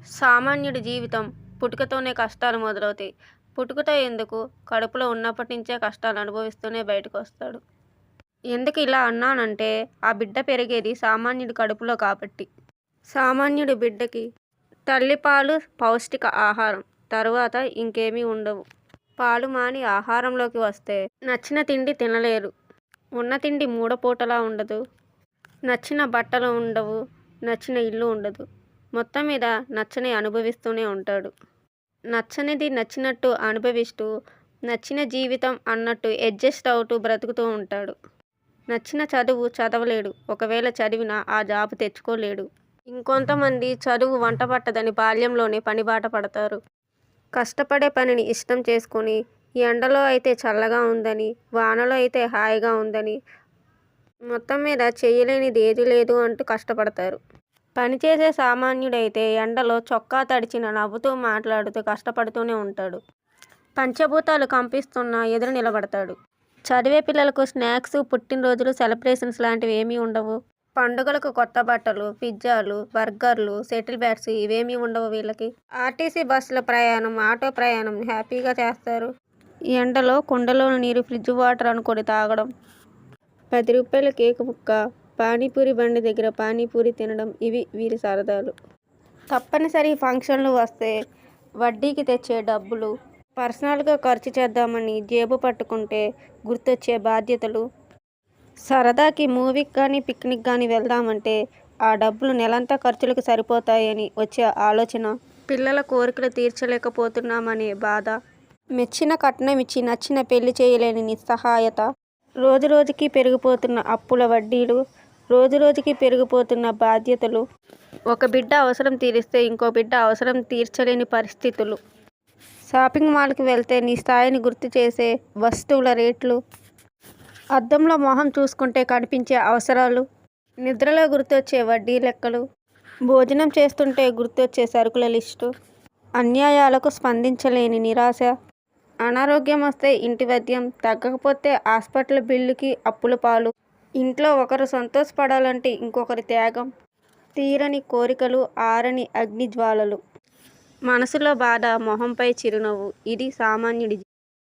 సామాన్యుడి జీవితం పుట్టుకతోనే కష్టాలు మొదలవుతాయి. పుట్టుకతో ఎందుకు, కడుపులో ఉన్నప్పటి నుంచే కష్టాలు అనుభవిస్తూనే బయటకొస్తాడు. ఎందుకు ఇలా అన్నానంటే, ఆ బిడ్డ పెరిగేది సామాన్యుడి కడుపులో కాబట్టి. సామాన్యుడి బిడ్డకి తల్లిపాలు పౌష్టిక ఆహారం, తరువాత ఇంకేమీ ఉండవు. పాలు మాని ఆహారంలోకి వస్తే నచ్చిన తిండి తినలేరు. ఉన్న తిండి మూడపూటలా ఉండదు. నచ్చిన బట్టలు ఉండవు. నచ్చిన ఇల్లు ఉండదు. మొత్తం మీద నచ్చని అనుభవిస్తూనే ఉంటాడు. నచ్చనిది నచ్చినట్టు అనుభవిస్తూ, నచ్చిన జీవితం అన్నట్టు అడ్జస్ట్ అవుతూ బ్రతుకుతూ ఉంటాడు. నచ్చిన చదువు చదవలేడు. ఒకవేళ చదివినా ఆ జాబ్ తెచ్చుకోలేడు. ఇంకొంతమంది చదువు వంట పట్టదని బాల్యంలోనే పనిబాట పడతారు. కష్టపడే పనిని ఇష్టం చేసుకొని, ఎండలో అయితే చల్లగా ఉందని, వానలో అయితే హాయిగా ఉందని, మొత్తం మీద చేయలేనిది ఏదీ లేదు అంటూ కష్టపడతారు. పనిచేసే సామాన్యుడైతే ఎండలో చొక్కా తడిచిన నవ్వుతూ మాట్లాడుతూ కష్టపడుతూనే ఉంటాడు. పంచభూతాలు కంపిస్తున్నా ఎదురు నిలబడతాడు. చదివే పిల్లలకు స్నాక్స్, పుట్టినరోజులు, సెలబ్రేషన్స్ లాంటివి ఏమీ ఉండవు. పండుగలకు కొత్త బట్టలు, పిజ్జాలు, బర్గర్లు, సెటిల్ బ్యాట్స్ ఇవేమీ ఉండవు వీళ్ళకి. ఆర్టీసీ బస్సుల ప్రయాణం, ఆటో ప్రయాణం హ్యాపీగా చేస్తారు. ఎండలో కుండలోని నీరు ఫ్రిడ్జ్ వాటర్ అనుకొని తాగడం, 10 రూపాయల కేకు ముక్క, పానీపూరి బండి దగ్గర పానీపూరి తినడం ఇవి వీరి సరదాలు. తప్పనిసరి ఫంక్షన్లు వస్తే వడ్డీకి తెచ్చే డబ్బులు, పర్సనల్గా ఖర్చు చేద్దామని జేబు పట్టుకుంటే గుర్తొచ్చే బాధ్యతలు, సరదాకి మూవీకి కానీ పిక్నిక్ కానీ వెళ్దామంటే ఆ డబ్బులు నెలంతా ఖర్చులకు సరిపోతాయని వచ్చే ఆలోచన, పిల్లల కోరికలు తీర్చలేకపోతున్నామనే బాధ, మెచ్చిన కట్నం ఇచ్చి నచ్చిన పెళ్లి చేయలేని నిస్సహాయత, రోజురోజుకి పెరిగిపోతున్న అప్పుల వడ్డీలు, రోజురోజుకి పెరిగిపోతున్న బాధ్యతలు, ఒక బిడ్డ అవసరం తీరిస్తే ఇంకో బిడ్డ అవసరం తీర్చలేని పరిస్థితులు, షాపింగ్ మాల్కి వెళ్తే నీ స్థాయిని గుర్తు చేసే వస్తువుల రేట్లు, అద్దంలో మొహం చూసుకుంటే కనిపించే అవసరాలు, నిద్రలో గుర్తొచ్చే వడ్డీ లెక్కలు, భోజనం చేస్తుంటే గుర్తొచ్చే సరుకుల లిస్టు, అన్యాయాలకు స్పందించలేని నిరాశ, అనారోగ్యం వస్తే ఇంటి వైద్యం, తగ్గకపోతే హాస్పిటల్ బిల్లుకి అప్పుల పాలు, ఇంట్లో ఒకరు సంతోషపడాలంటే ఇంకొకరి త్యాగం, తీరని కోరికలు, ఆరని అగ్ని జ్వాలలు, మనసులో బాధ, మొహంపై చిరునవ్వు. ఇది సామాన్యుడి